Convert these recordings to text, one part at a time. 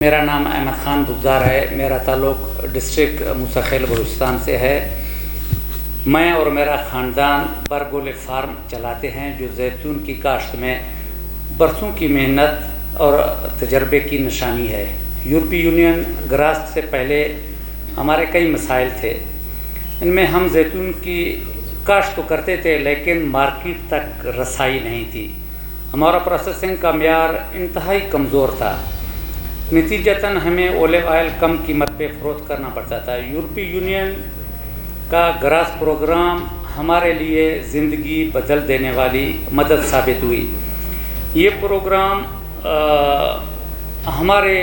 میرا نام احمد خان بزدار ہے. میرا تعلق ڈسٹرکٹ موسیٰ خیل بلوچستان سے ہے. میں اور میرا خاندان برگول فارم چلاتے ہیں جو زیتون کی کاشت میں برسوں کی محنت اور تجربے کی نشانی ہے. یورپی یونین گراس سے پہلے ہمارے کئی مسائل تھے. ان میں ہم زیتون کی کاشت تو کرتے تھے لیکن مارکیٹ تک رسائی نہیں تھی. ہمارا پروسیسنگ کا معیار انتہائی کمزور تھا. نتیجتاً ہمیں اولیو آئل کم قیمت پہ فروخت کرنا پڑتا تھا. یورپی یونین کا گراس پروگرام ہمارے لیے زندگی بدل دینے والی مدد ثابت ہوئی. یہ پروگرام ہمارے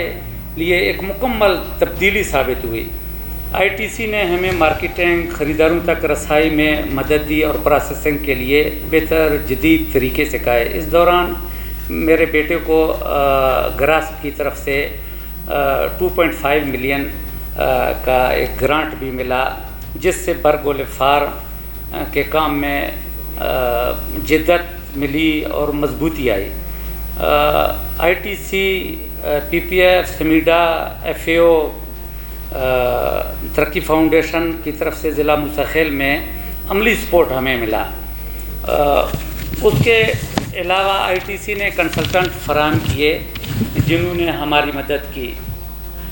لیے ایک مکمل تبدیلی ثابت ہوئی. آئی ٹی سی نے ہمیں مارکیٹنگ، خریداروں تک رسائی میں مدد دی اور پروسیسنگ کے لیے بہتر جدید طریقے سکھائے. اس دوران میرے بیٹے کو گراس کی طرف سے 2.5 ملین کا ایک گرانٹ بھی ملا جس سے برگول فارم کے کام میں جدت ملی اور مضبوطی آئی. I T C, P P F, SMEDA, F A O, Taraqee Foundation کی طرف سے ضلع موسیٰ خیل میں عملی سپورٹ ہمیں ملا. اس کے علاوہ آئی ٹی سی نے کنسلٹنٹ فراہم کیے جنہوں نے ہماری مدد کی.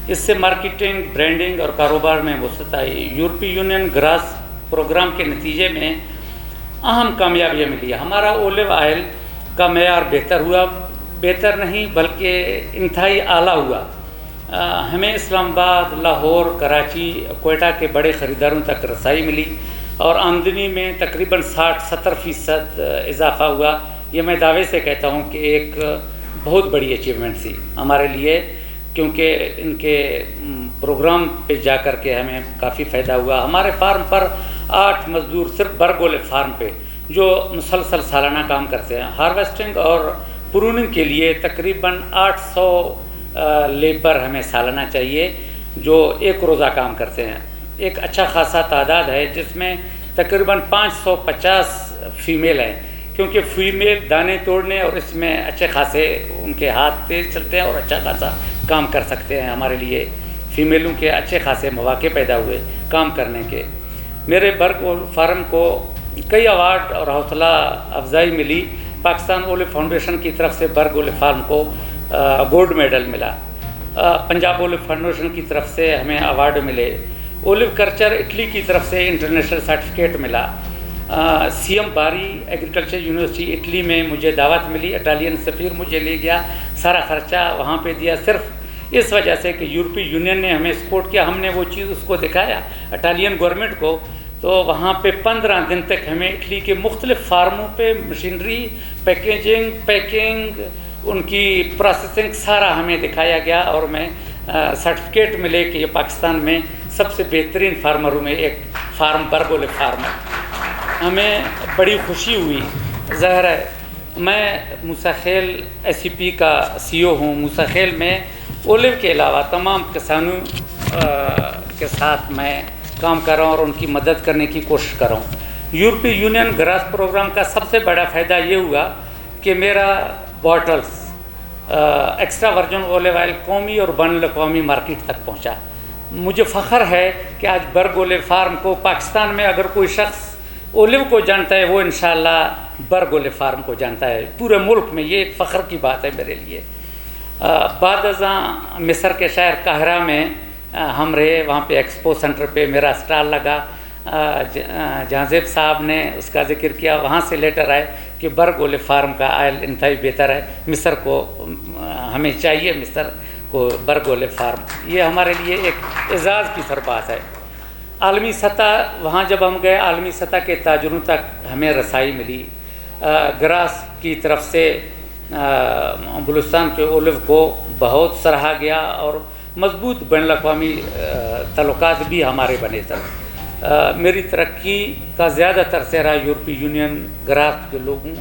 اس سے مارکیٹنگ، برانڈنگ اور کاروبار میں وسعت آئی. یورپی یونین گراس پروگرام کے نتیجے میں اہم کامیابیاں ملی. ہمارا اولیو آئل کا معیار بہتر ہوا، بہتر نہیں بلکہ انتہائی اعلیٰ ہوا. ہمیں اسلام آباد، لاہور، کراچی، کوئٹہ کے بڑے خریداروں تک رسائی ملی اور آمدنی میں تقریباً 60-70% اضافہ ہوا. یہ میں دعوے سے کہتا ہوں کہ ایک بہت بڑی اچیومنٹ تھی ہمارے لیے، کیونکہ ان کے پروگرام پہ جا کر کے ہمیں کافی فائدہ ہوا. ہمارے فارم پر 8 مزدور صرف برگول فارم پہ جو مسلسل سالانہ کام کرتے ہیں. ہارویسٹنگ اور پروننگ کے لیے تقریباً 800 لیبر ہمیں سالانہ چاہیے جو ایک روزہ کام کرتے ہیں. ایک اچھا خاصا تعداد ہے جس میں تقریباً 550 فیمیل ہیں، کیونکہ فیمیل دانے توڑنے اور اس میں اچھے خاصے ان کے ہاتھ تیز چلتے ہیں اور اچھا خاصا کام کر سکتے ہیں. ہمارے لیے فیمیلوں کے اچھے خاصے مواقع پیدا ہوئے کام کرنے کے. میرے برگول فارم کو کئی ایوارڈ اور حوصلہ افزائی ملی. پاکستان اولیو فاؤنڈیشن کی طرف سے برگول فارم کو گولڈ میڈل ملا. پنجاب اولیو فاؤنڈیشن کی طرف سے ہمیں ایوارڈ ملے. اولیو کلچر اٹلی کی طرف سے انٹرنیشنل سرٹیفکیٹ ملا. سی ایم باری ایگریکلچر یونیورسٹی اٹلی میں مجھے دعوت ملی. اٹالین سفیر مجھے لے گیا، سارا خرچہ وہاں پہ دیا، صرف اس وجہ سے کہ یورپی یونین نے ہمیں سپورٹ کیا. ہم نے وہ چیز اس کو دکھایا اٹالین گورنمنٹ کو. تو وہاں پہ 15 دن تک ہمیں اٹلی کے مختلف فارموں پہ مشینری، پیکنگ، ان کی پروسیسنگ سارا ہمیں دکھایا گیا اور میں سرٹیفکیٹ ملے کہ یہ پاکستان میں سب سے بہترین فارمروں میں ایک فارم برگول فارم ہے. ہمیں بڑی خوشی ہوئی. ظاہر ہے میں موسیٰ خیل ایس سی پی کا سی او ہوں. موسیٰ خیل میں اولیو کے علاوہ تمام کسانوں کے ساتھ میں کام کر رہا ہوں اور ان کی مدد کرنے کی کوشش کر رہا ہوں. یورپی یونین گراس پروگرام کا سب سے بڑا فائدہ یہ ہوا کہ میرا bottles extra virgin olive oil قومی اور بین الاقوامی مارکیٹ تک پہنچا. مجھے فخر ہے کہ آج برگول فارم کو پاکستان میں اگر کوئی شخص اولیو کو جانتا ہے وہ انشاءاللہ برگول فارم کو جانتا ہے. پورے ملک میں یہ ایک فخر کی بات ہے میرے لیے. بعد ازاں مصر کے شہر قاہرہ میں ہم رہے. وہاں پہ ایکسپو سینٹر پہ میرا اسٹال لگا. جہانزیب صاحب نے اس کا ذکر کیا. وہاں سے لیٹر آئے کہ برگول فارم کا آئل انتہائی بہتر ہے، مصر کو ہمیں چاہیے، مصر کو برگول فارم. یہ ہمارے لیے ایک اعزاز کی سر بات ہے. عالمی سطح وہاں جب ہم گئے، عالمی سطح کے تاجروں تک ہمیں رسائی ملی. گراس کی طرف سے بلوچستان کے اولیو کو بہت سراہا گیا اور مضبوط بین الاقوامی تعلقات بھی ہمارے بنے تھے. میری ترقی کا زیادہ تر سہرا یورپی یونین گراس کے لوگوں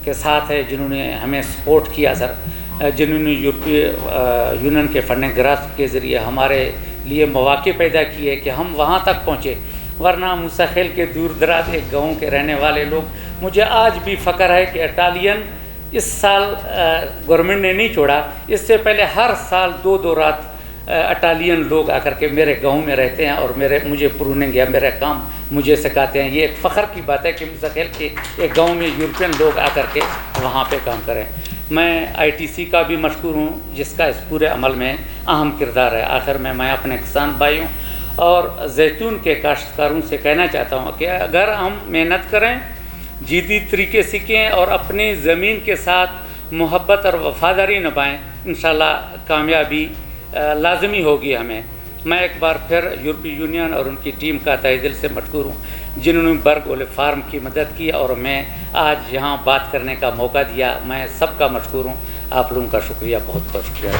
کے ساتھ ہے جنہوں نے ہمیں سپورٹ کیا سر، جنہوں نے یورپی یونین کے فنڈنگ گراس کے ذریعے ہمارے لیے مواقع پیدا کیے کہ ہم وہاں تک پہنچے. ورنہ موسیٰ خیل کے دور دراز ایک گاؤں کے رہنے والے لوگ، مجھے آج بھی فخر ہے کہ اٹالین اس سال گورنمنٹ نے نہیں چھوڑا، اس سے پہلے ہر سال 2 رات اٹالین لوگ آ کر کے میرے گاؤں میں رہتے ہیں اور مجھے پروننگ یا میرا کام مجھے سکھاتے ہیں۔ یہ ایک فخر کی بات ہے کہ مستقل کے ایک گاؤں میں یورپین لوگ آ کر کے وہاں پہ کام کریں۔ میں ITC کا بھی مشکور ہوں جس کا اس پورے عمل میں اہم کردار ہے۔ آخر میں اپنے کسان بھائیوں اور زیتون کے کاشتکاروں سے کہنا چاہتا ہوں کہ اگر ہم محنت کریں، جدید طریقے سیکھیں اور اپنی زمین کے ساتھ محبت اور وفاداری نبھائیں، انشاءاللہ کامیابی لازمی ہوگی ہمیں۔ میں ایک بار پھر یورپی یونین اور ان کی ٹیم کا تہہ دل سے مشکور ہوں جنہوں نے برگ اولے فارم کی مدد کی اور میں آج یہاں بات کرنے کا موقع دیا۔ میں سب کا مشکور ہوں۔ آپ لوگوں کا شکریہ، بہت بہت شکریہ۔